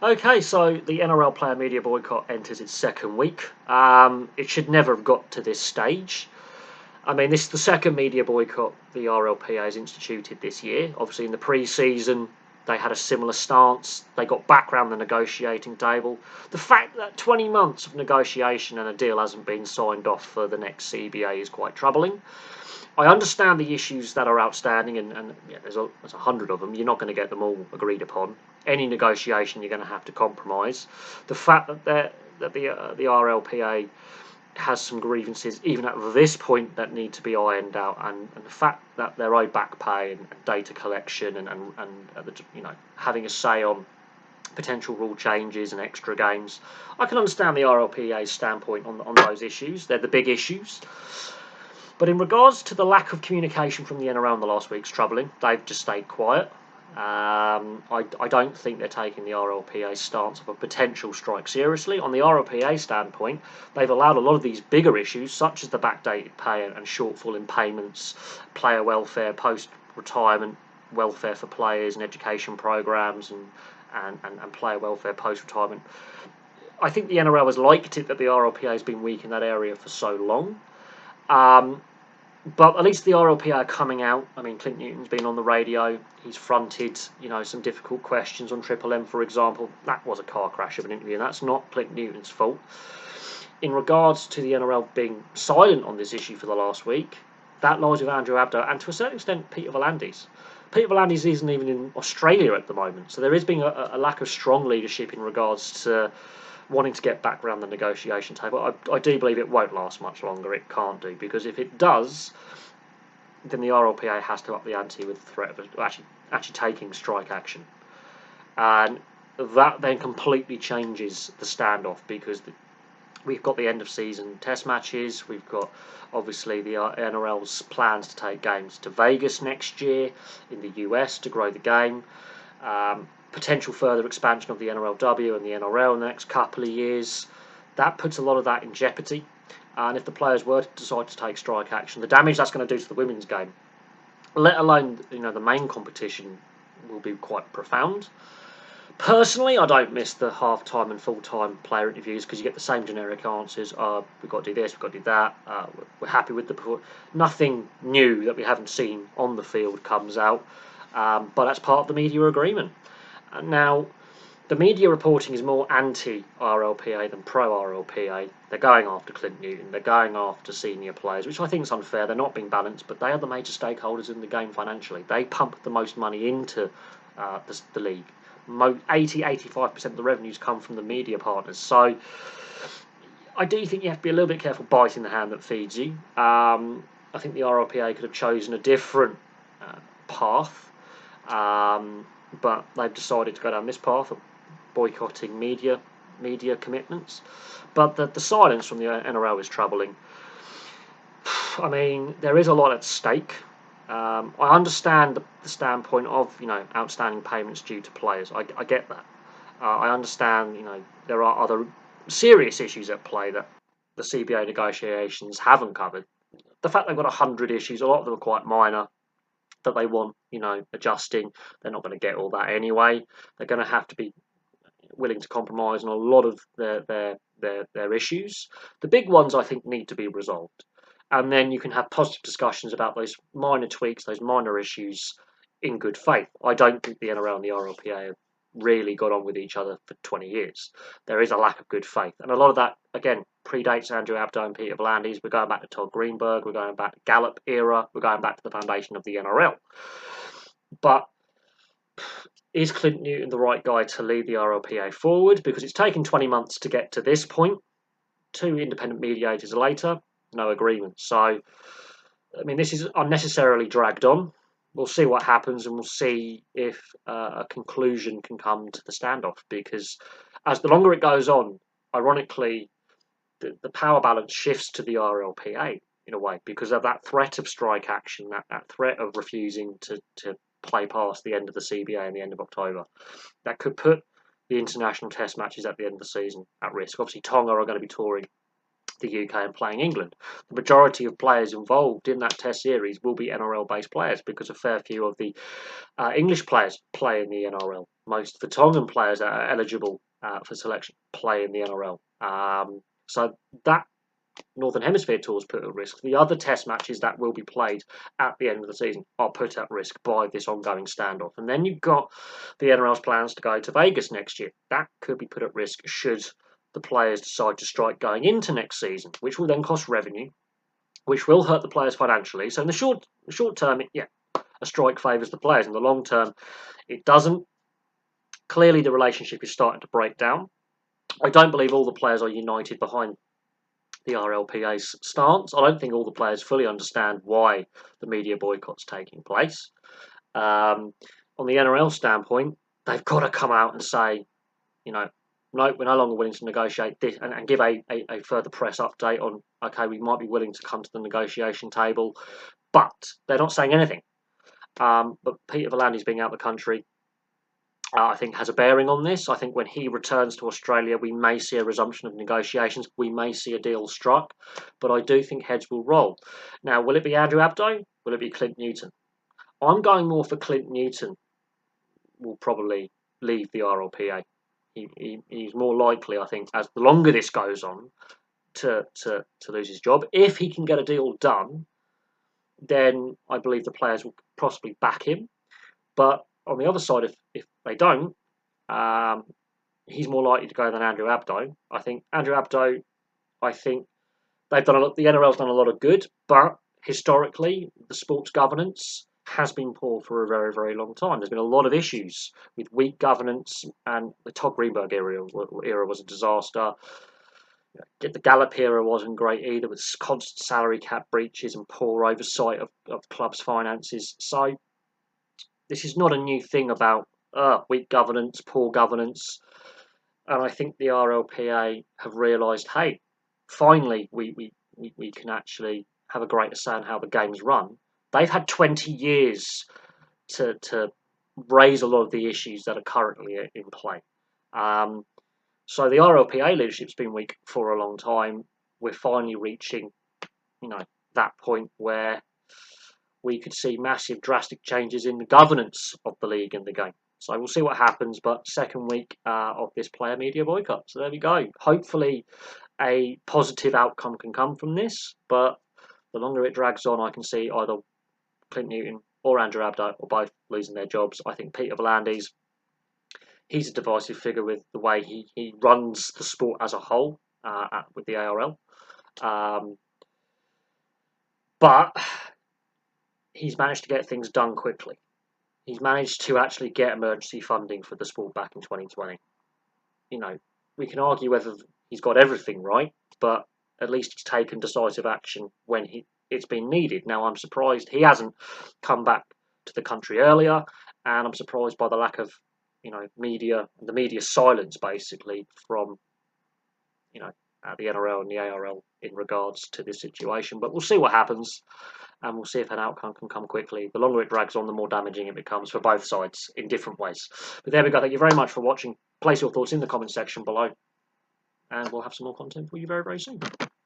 Okay, so the NRL player media boycott enters its second week. It should never have got to this stage. I mean, this is the second media boycott the RLPA has instituted this year. Obviously, in the pre-season, they had a similar stance. They got back round the negotiating table. The fact that 20 months of negotiation and a deal hasn't been signed off for the next CBA is quite troubling. I understand the issues that are outstanding, and yeah, there's 100 of them. You're not going to get them all agreed upon. Any negotiation, you're going to have to compromise. The fact that the RLPA has some grievances, even at this point, that need to be ironed out, and the fact that they're owed back pay and data collection and having a say on potential rule changes and extra games. I can understand the RLPA's standpoint on those issues. They're the big issues. But in regards to the lack of communication from the NRL in the last week's troubling. They've just stayed quiet. I don't think they're taking the RLPA stance of a potential strike seriously. On the RLPA standpoint, they've allowed a lot of these bigger issues, such as the backdated pay and shortfall in payments, player welfare, post-retirement welfare for players and education programs, and player welfare post-retirement. I think the NRL has liked it that the RLPA has been weak in that area for so long. But at least the RLPA are coming out. I mean, Clint Newton's been on the radio. He's fronted, some difficult questions on Triple M, for example. That was a car crash of an interview, and that's not Clint Newton's fault. In regards to the NRL being silent on this issue for the last week, that lies with Andrew Abdo and to a certain extent Peter V'landys. Peter V'landys isn't even in Australia at the moment, so there is being a lack of strong leadership in regards to wanting to get back around the negotiation table. I do believe it won't last much longer. It can't do, because if it does, then the RLPA has to up the ante with the threat of actually taking strike action, and that then completely changes the standoff, because we've got the end of season test matches. We've got obviously the NRL's plans to take games to Vegas next year in the US to grow the game. Potential further expansion of the NRLW and the NRL in the next couple of years. That puts a lot of that in jeopardy. And if the players were to decide to take strike action, the damage that's going to do to the women's game, let alone the main competition, will be quite profound. Personally, I don't miss the half-time and full-time player interviews, because you get the same generic answers. We've got to do this, we've got to do that. We're happy with nothing new that we haven't seen on the field comes out. But that's part of the media agreement. Now, the media reporting is more anti-RLPA than pro-RLPA. They're going after Clint Newton. They're going after senior players, which I think is unfair. They're not being balanced, but they are the major stakeholders in the game financially. They pump the most money into the league. 80-85% of the revenues come from the media partners. So I do think you have to be a little bit careful biting the hand that feeds you. I think the RLPA could have chosen a different path. But they've decided to go down this path of boycotting media commitments. But the silence from the NRL is troubling. I mean, there is a lot at stake. I understand the standpoint of outstanding payments due to players. I get that. I understand there are other serious issues at play that the CBA negotiations haven't covered. The fact they've got 100 issues, a lot of them are quite minor, that they want, adjusting. They're not going to get all that anyway. They're going to have to be willing to compromise on a lot of their issues. The big ones, I think, need to be resolved, and then you can have positive discussions about those minor tweaks, those minor issues, in good faith. I don't think the NRL and the RLPA have really got on with each other for 20 years. There is a lack of good faith, and a lot of that, again, predates Andrew Abdo and Peter V'landys. We're going back to Todd Greenberg, we're going back to Gallup era, we're going back to the foundation of the NRL. But is Clint Newton the right guy to lead the RLPA forward? Because it's taken 20 months to get to this point. 2 independent mediators later, no agreement. So, I mean, this is unnecessarily dragged on. We'll see what happens, and we'll see if a conclusion can come to the standoff. Because as the longer it goes on, ironically, the power balance shifts to the RLPA in a way, because of that threat of strike action, that threat of refusing to play past the end of the CBA and the end of October. That could put the international test matches at the end of the season at risk. Obviously, Tonga are going to be touring the UK and playing England. The majority of players involved in that Test series will be NRL-based players because a fair few of the English players play in the NRL. Most of the Tongan players that are eligible for selection play in the NRL. So that Northern Hemisphere tours put at risk. The other Test matches that will be played at the end of the season are put at risk by this ongoing standoff. And then you've got the NRL's plans to go to Vegas next year. That could be put at risk should the players decide to strike going into next season, which will then cost revenue, which will hurt the players financially. So in the short term, a strike favours the players. In the long term, it doesn't. Clearly, the relationship is starting to break down. I don't believe all the players are united behind the RLPA's stance. I don't think all the players fully understand why the media boycott's taking place. On the NRL standpoint, they've got to come out and say, no, we're no longer willing to negotiate this, and give a further press update on, okay, we might be willing to come to the negotiation table, but they're not saying anything. But Peter V'landys being out of the country, I think has a bearing on this. I think when he returns to Australia, we may see a resumption of negotiations. We may see a deal struck, but I do think heads will roll. Now, will it be Andrew Abdo? Will it be Clint Newton? I'm going more for Clint Newton will probably leave the RLPA. He's more likely, I think, as the longer this goes on, to lose his job. If he can get a deal done, then I believe the players will possibly back him. But on the other side, if they don't, he's more likely to go than Andrew Abdo. I think Andrew Abdo, they've done the NRL's done a lot of good, but historically, the sports governance has been poor for a very, very long time. There's been a lot of issues with weak governance, and the Todd Greenberg era was a disaster. The Gallup era wasn't great either, with constant salary cap breaches and poor oversight of clubs' finances. So this is not a new thing about weak governance, poor governance. And I think the RLPA have realised, hey, finally we can actually have a greater say on how the game's run. They've had 20 years to raise a lot of the issues that are currently in play. So the RLPA leadership's been weak for a long time. We're finally reaching, that point where we could see massive, drastic changes in the governance of the league and the game. So we'll see what happens, but second week of this player media boycott. So there we go. Hopefully a positive outcome can come from this, but the longer it drags on, I can see either Clint Newton or Andrew Abdo or both losing their jobs. I think Peter V'landys, he's a divisive figure with the way he runs the sport as a whole with the ARL. But he's managed to get things done quickly. He's managed to actually get emergency funding for the sport back in 2020. We can argue whether he's got everything right, but at least he's taken decisive action when it's been needed. Now, I'm surprised he hasn't come back to the country earlier, and I'm surprised by the lack of, the media silence, basically, from, the NRL and the ARL in regards to this situation. But we'll see what happens, and we'll see if an outcome can come quickly. The longer it drags on, the more damaging it becomes for both sides in different ways. But there we go. Thank you very much for watching. Place your thoughts in the comment section below, and we'll have some more content for you very, very soon.